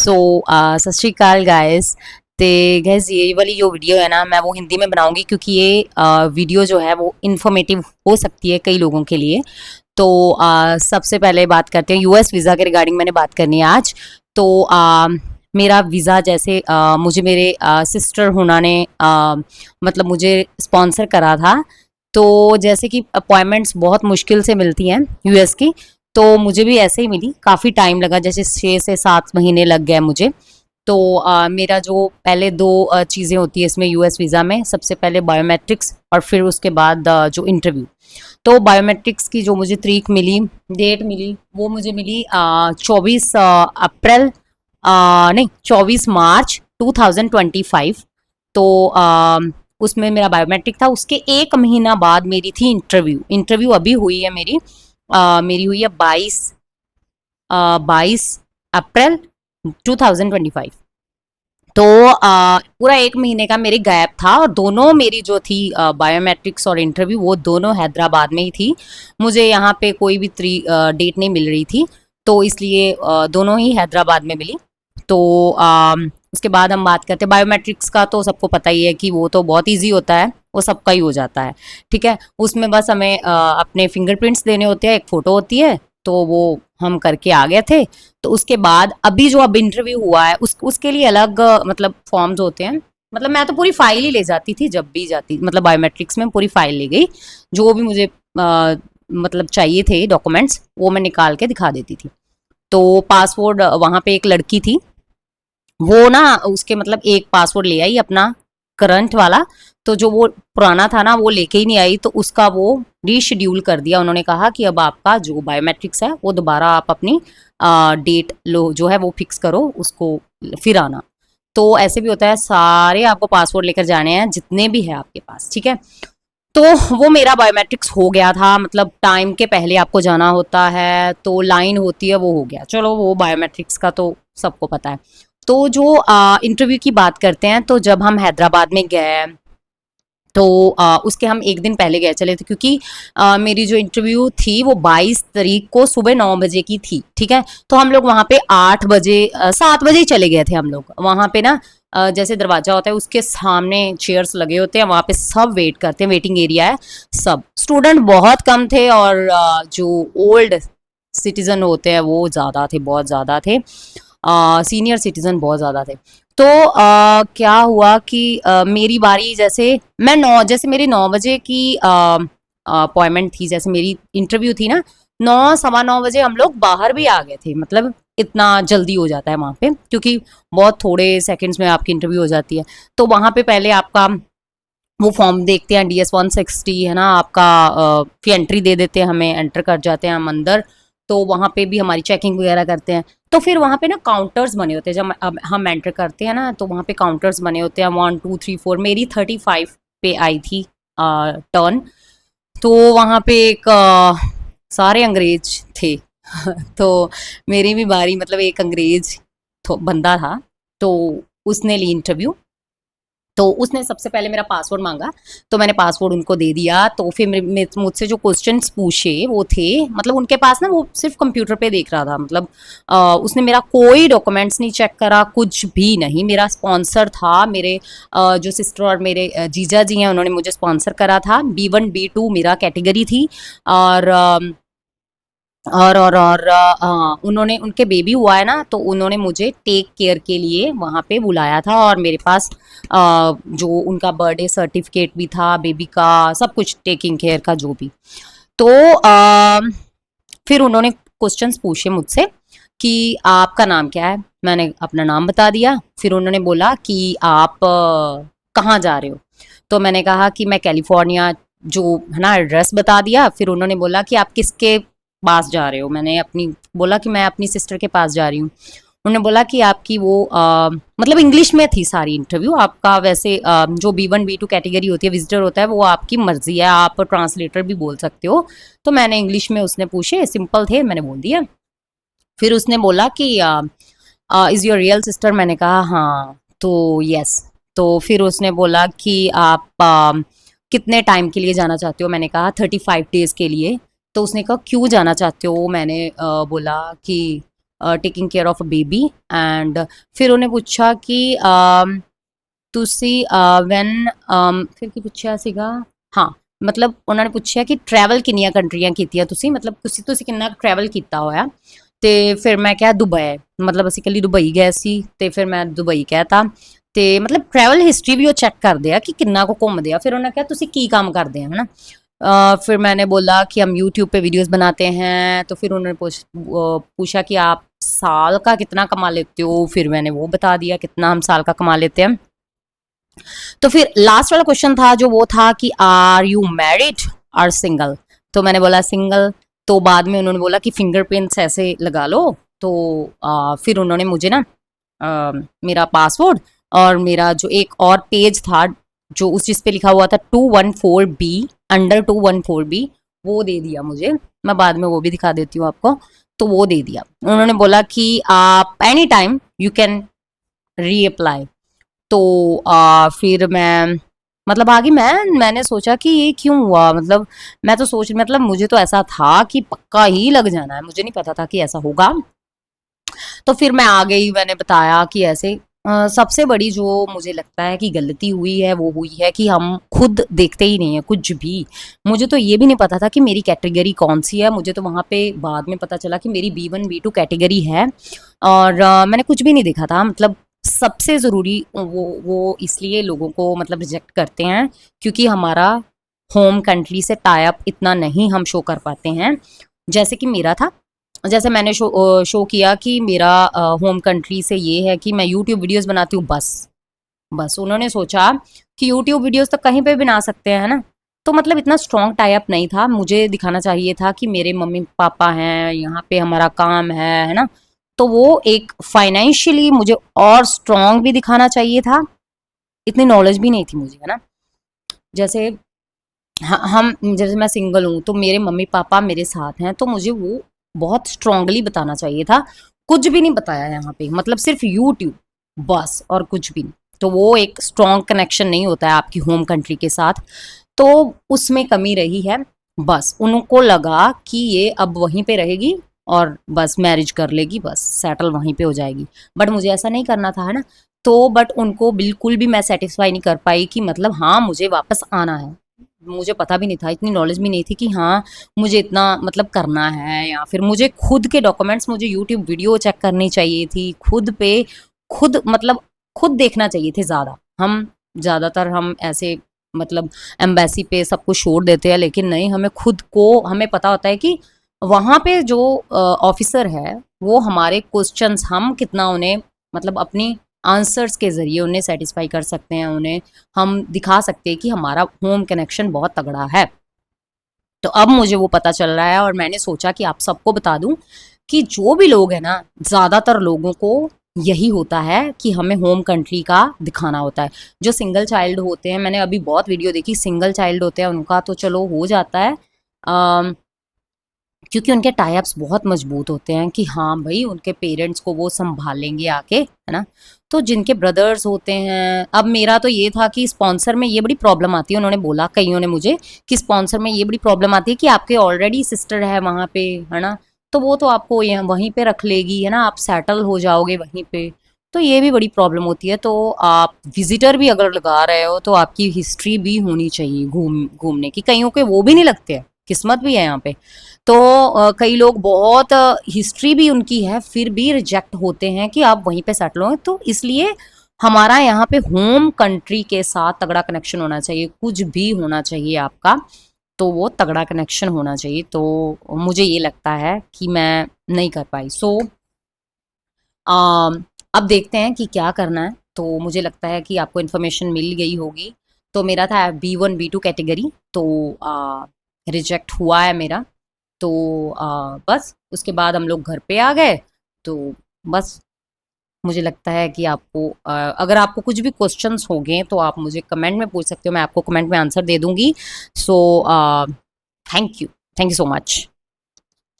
सो सत श्री अकाल गाइस। ते गैस ये वाली जो वीडियो है ना मैं वो हिंदी में बनाऊंगी क्योंकि ये वीडियो जो है वो इन्फॉर्मेटिव हो सकती है कई लोगों के लिए। तो सबसे पहले बात करते हैं यूएस वीज़ा के रिगार्डिंग मैंने बात करनी है आज। तो मेरा वीज़ा जैसे मुझे मेरे सिस्टर हुना ने मतलब मुझे स्पॉन्सर करा था। तो जैसे कि अपॉइंटमेंट्स बहुत मुश्किल से मिलती हैं यूएस की, तो मुझे भी ऐसे ही मिली, काफ़ी टाइम लगा, जैसे 6 से 7 महीने लग गए मुझे। तो मेरा जो पहले दो चीज़ें होती है इसमें यूएस वीज़ा में, सबसे पहले बायोमेट्रिक्स और फिर उसके बाद जो इंटरव्यू। तो बायोमेट्रिक्स की जो मुझे तारीख मिली, डेट मिली, वो मुझे मिली 24 अप्रैल, नहीं 24 मार्च 2025। तो उसमें मेरा बायोमेट्रिक था, उसके 1 महीना बाद मेरी थी इंटरव्यू। इंटरव्यू अभी हुई है मेरी, मेरी हुई है 22 अप्रैल 2025। तो पूरा 1 महीने का मेरे गैप था, और दोनों मेरी जो थी बायोमेट्रिक्स और इंटरव्यू वो दोनों हैदराबाद में ही थी। मुझे यहाँ पे कोई भी डेट नहीं मिल रही थी, तो इसलिए दोनों ही हैदराबाद में मिली। तो उसके बाद हम बात करते हैं बायोमेट्रिक्स का। तो सबको पता ही है कि वो तो बहुत इजी होता है, वो सबका ही हो जाता है। ठीक है, उसमें बस हमें अपने फिंगरप्रिंट्स देने होते हैं, एक फ़ोटो होती है, तो वो हम करके आ गए थे। तो उसके बाद अभी जो अब इंटरव्यू हुआ है उसके लिए अलग मतलब फॉर्म्स होते हैं। मतलब मैं तो पूरी फाइल ही ले जाती थी जब भी जाती, मतलब बायोमेट्रिक्स में पूरी फाइल ले गई, जो भी मुझे मतलब चाहिए थे डॉक्यूमेंट्स वो मैं निकाल के दिखा देती थी। तो पासपोर्ट वहाँ पे एक लड़की थी, वो ना उसके मतलब एक पासपोर्ट ले आई अपना करंट वाला, तो जो वो पुराना था ना वो लेके ही नहीं आई, तो उसका वो रीशेड्यूल कर दिया। उन्होंने कहा कि अब आपका जो बायोमेट्रिक्स है वो दोबारा आप अपनी डेट लो जो है वो फिक्स करो, उसको फिर आना। तो ऐसे भी होता है, सारे आपको पासपोर्ट लेकर जाने हैं जितने भी है आपके पास। ठीक है, तो वो मेरा बायोमेट्रिक्स हो गया था, मतलब टाइम के पहले आपको जाना होता है, तो लाइन होती है, वो हो गया। चलो वो बायोमेट्रिक्स का तो सबको पता है। तो जो इंटरव्यू की बात करते हैं, तो जब हम हैदराबाद में गए, तो उसके हम एक दिन पहले गए चले थे, क्योंकि मेरी जो इंटरव्यू थी वो 22 तारीख को सुबह 9 बजे की थी। ठीक है, तो हम लोग वहाँ पे 8 बजे 7 बजे ही चले गए थे हम लोग। वहाँ पे ना जैसे दरवाजा होता है उसके सामने चेयर्स लगे होते हैं, वहाँ पे सब वेट करते हैं, वेटिंग एरिया है। सब स्टूडेंट बहुत कम थे, और जो ओल्ड सिटीजन होते हैं वो ज़्यादा थे, बहुत ज़्यादा थे, सीनियर सिटीजन बहुत ज़्यादा थे। तो क्या हुआ कि मेरी बारी, जैसे मेरी 9 बजे की अपॉइंटमेंट थी, जैसे मेरी इंटरव्यू थी ना, 9 सवा 9 बजे हम लोग बाहर भी आ गए थे। मतलब इतना जल्दी हो जाता है वहाँ पे, क्योंकि बहुत थोड़े सेकंड्स में आपकी इंटरव्यू हो जाती है। तो वहाँ पे पहले आपका वो फॉर्म देखते हैं, DS-160 है ना आपका, फिर एंट्री दे देते हैं हमें, एंटर कर जाते हैं हम अंदर। तो वहाँ पे भी हमारी चेकिंग वगैरह करते हैं। तो फिर वहाँ पे ना काउंटर्स बने होते हैं, जब अब हम एंटर करते हैं ना, तो वहाँ पे काउंटर्स बने होते हैं, 1 2 3 4। मेरी 35 पे आई थी टर्न। तो वहाँ पे एक सारे अंग्रेज थे तो मेरी भी बारी, मतलब एक अंग्रेज बंदा था, तो उसने ली इंटरव्यू। तो उसने सबसे पहले मेरा पासवर्ड मांगा, तो मैंने पासवर्ड उनको दे दिया। तो फिर मुझसे जो क्वेश्चंस पूछे वो थे, मतलब उनके पास ना वो सिर्फ कंप्यूटर पे देख रहा था, मतलब उसने मेरा कोई डॉक्यूमेंट्स नहीं चेक करा, कुछ भी नहीं। मेरा स्पॉन्सर था, मेरे जो सिस्टर और मेरे जीजा जी हैं उन्होंने मुझे स्पॉन्सर करा था। B1 B2 मेरा कैटेगरी थी। और उन्होंने, उनके बेबी हुआ है ना, तो उन्होंने मुझे टेक केयर के लिए वहाँ पे बुलाया था, और मेरे पास जो उनका बर्थडे सर्टिफिकेट भी था, बेबी का सब कुछ, टेकिंग केयर का जो भी। तो फिर उन्होंने क्वेश्चंस पूछे मुझसे कि आपका नाम क्या है। मैंने अपना नाम बता दिया। फिर उन्होंने बोला कि आप कहाँ जा रहे हो। तो मैंने कहा कि मैं कैलिफोर्निया, जो है ना एड्रेस बता दिया। फिर उन्होंने बोला कि आप किसके पास जा रहे हो। मैंने अपनी बोला कि मैं अपनी सिस्टर के पास जा रही हूँ। उन्होंने बोला कि आपकी वो मतलब इंग्लिश में थी सारी इंटरव्यू। आपका वैसे जो B1 B2 कैटेगरी होती है, विजिटर होता है, वो आपकी मर्जी है, आप ट्रांसलेटर भी बोल सकते हो। तो मैंने इंग्लिश में, उसने पूछे, सिंपल थे, मैंने बोल दिया। फिर उसने बोला कि इज़ योर रियल सिस्टर। मैंने कहा हाँ। तो यस। तो फिर उसने बोला कि आप कितने टाइम के लिए जाना चाहते हो। मैंने कहा 35 डेज़ के लिए। तो उसने कहा क्यों जाना चाहते हो। मैंने बोला कि taking care of a baby. And फिर उन्हें पूछा कि ਤੁਸੀਂ ਵੈਨ ਫਿਰ ਕੀ ਪੁੱਛਿਆ ਸੀਗਾ। ਹਾਂ, ਮਤਲਬ ਉਹਨਾਂ ਨੇ ਪੁੱਛਿਆ ਕਿ ਟਰੈਵਲ ਕਿੰਨੀਆਂ ਕੰਟਰੀਆਂ ਕੀਤੀਆਂ ਤੁਸੀਂ, ਮਤਲਬ ਤੁਸੀਂ ਕਿੰਨਾ ਟਰੈਵਲ ਕੀਤਾ ਹੋਇਆ। ਤੇ ਫਿਰ ਮੈਂ ਕਿਹਾ ਦੁਬਈ, ਮਤਲਬ ਅਸੀਂ ਇਕੱਲੀ ਦੁਬਈ ਗਏ ਸੀ ਤੇ ਫਿਰ ਮੈਂ ਦੁਬਈ ਕਹਿਤਾ। ਤੇ ਮਤਲਬ ਟਰੈਵਲ ਹਿਸਟਰੀ ਵੀ ਉਹ ਚੈੱਕ ਕਰਦੇ ਆ ਕਿ ਕਿੰਨਾ ਕੁ ਘੁੰਮਦੇ ਆ। ਫਿਰ ਉਹਨਾਂ ਕਿਹਾ ਤੁਸੀਂ ਕੀ काम करते हैं, है ना। फिर मैंने बोला कि हम यूट्यूब पे वीडियोस बनाते हैं। तो फिर उन्होंने पूछा कि आप साल का कितना कमा लेते हो। फिर मैंने वो बता दिया कितना हम साल का कमा लेते हैं। तो फिर लास्ट वाला क्वेश्चन था जो वो था कि आर यू मैरिड और सिंगल। तो मैंने बोला सिंगल। तो बाद में उन्होंने बोला कि फिंगरप्रिंट्स ऐसे लगा लो। तो फिर उन्होंने मुझे ना मेरा पासवर्ड और मेरा जो एक और पेज था जो उस चीज़ पे लिखा हुआ था 214B अंडर 214B, वो दे दिया मुझे। मैं बाद में वो भी दिखा देती हूँ आपको। तो वो दे दिया। उन्होंने बोला कि आप any time you can reapply. तो फिर मैं मतलब आगे मैंने सोचा कि ये क्यों हुआ, मतलब मैं तो सोच मतलब मुझे तो ऐसा था कि पक्का ही लग जाना है, मुझे नहीं पता था कि ऐसा होगा। तो फिर मैं आ गई, मैंने बताया कि ऐसे सबसे बड़ी जो मुझे लगता है कि गलती हुई है वो हुई है कि हम खुद देखते ही नहीं है कुछ भी। मुझे तो ये भी नहीं पता था कि मेरी कैटेगरी कौन सी है। मुझे तो वहाँ पे बाद में पता चला कि मेरी B1 B2 कैटेगरी है। और मैंने कुछ भी नहीं देखा था। मतलब सबसे ज़रूरी वो इसलिए लोगों को मतलब रिजेक्ट करते हैं क्योंकि हमारा होम कंट्री से टाई अप इतना नहीं हम शो कर पाते हैं जैसे कि मेरा था। जैसे मैंने शो किया कि मेरा होम कंट्री से ये है कि मैं यूट्यूब वीडियोस बनाती हूँ। बस उन्होंने सोचा कि यूट्यूब वीडियोस तो कहीं पे भी बना सकते हैं, है ना। तो मतलब इतना स्ट्रॉन्ग टाई अप नहीं था। मुझे दिखाना चाहिए था कि मेरे मम्मी पापा हैं, यहाँ पे हमारा काम है ना। तो वो एक फाइनेंशियली मुझे और स्ट्रॉन्ग भी दिखाना चाहिए था। इतनी नॉलेज भी नहीं थी मुझे, है ना। जैसे हम जैसे मैं सिंगल हूँ तो मेरे मम्मी पापा मेरे साथ हैं, तो मुझे वो बहुत स्ट्रांगली बताना चाहिए था। कुछ भी नहीं बताया यहाँ पे, मतलब सिर्फ यूट्यूब बस और कुछ भी नहीं। तो वो एक स्ट्रॉन्ग कनेक्शन नहीं होता है आपकी होम कंट्री के साथ। तो उसमें कमी रही है। बस उनको लगा कि ये अब वहीं पे रहेगी और बस मैरिज कर लेगी, बस सेटल वहीं पे हो जाएगी। बट मुझे ऐसा नहीं करना था, है ना। तो बट उनको बिल्कुल भी मैं सेटिस्फाई नहीं कर पाई कि मतलब हाँ मुझे वापस आना है। मुझे पता भी नहीं था, इतनी नॉलेज भी नहीं थी कि हाँ मुझे इतना मतलब करना है, या फिर मुझे खुद के डॉक्यूमेंट्स, मुझे यूट्यूब वीडियो चेक करनी चाहिए थी खुद पे। खुद मतलब खुद देखना चाहिए थे ज़्यादा। हम ज़्यादातर हम ऐसे मतलब एम्बेसी पे सब कुछ छोड़ देते हैं, लेकिन नहीं, हमें खुद को हमें पता होता है कि वहाँ पे जो ऑफिसर है वो हमारे क्वेश्चंस हम कितना उन्हें मतलब अपनी आंसर्स के ज़रिए उन्हें सेटिस्फाई कर सकते हैं। उन्हें हम दिखा सकते हैं कि हमारा होम कनेक्शन बहुत तगड़ा है। तो अब मुझे वो पता चल रहा है और मैंने सोचा कि आप सबको बता दूं कि जो भी लोग हैं ना, ज़्यादातर लोगों को यही होता है कि हमें होम कंट्री का दिखाना होता है। जो सिंगल चाइल्ड होते हैं, मैंने अभी बहुत वीडियो देखी, सिंगल चाइल्ड होते हैं उनका तो चलो हो जाता है, क्योंकि उनके टाई अप्स बहुत मजबूत होते हैं कि हाँ भाई उनके पेरेंट्स को वो संभालेंगे आके, है ना। तो जिनके ब्रदर्स होते हैं, अब मेरा तो ये था कि स्पॉन्सर में ये बड़ी प्रॉब्लम आती है। उन्होंने बोला कईयों ने मुझे कि स्पॉन्सर में ये बड़ी प्रॉब्लम आती है कि आपके ऑलरेडी सिस्टर है वहाँ पे, है ना। तो वो तो आपको यहाँ वहीं पे रख लेगी, है ना, आप सेटल हो जाओगे वहीं पे। तो ये भी बड़ी प्रॉब्लम होती है। तो आप विजिटर भी अगर लगा रहे हो तो आपकी हिस्ट्री भी होनी चाहिए घूमने की। कईयों के वो भी नहीं लगते हैं, किस्मत भी है यहाँ पे। तो कई लोग बहुत हिस्ट्री भी उनकी है फिर भी रिजेक्ट होते हैं कि आप वहीं पे सेटल हो। तो इसलिए हमारा यहाँ पे होम कंट्री के साथ तगड़ा कनेक्शन होना चाहिए। कुछ भी होना चाहिए आपका, तो वो तगड़ा कनेक्शन होना चाहिए। तो मुझे ये लगता है कि मैं नहीं कर पाई। सो अब देखते हैं कि क्या करना है। तो मुझे लगता है कि आपको इन्फॉर्मेशन मिल गई होगी। तो मेरा था B1 B2 कैटेगरी, तो रिजेक्ट हुआ है मेरा। तो बस उसके बाद हम लोग घर पे आ गए। तो बस मुझे लगता है कि आपको अगर आपको कुछ भी क्वेश्चंस होंगे तो आप मुझे कमेंट में पूछ सकते हो, मैं आपको कमेंट में आंसर दे दूंगी। So thank you so much.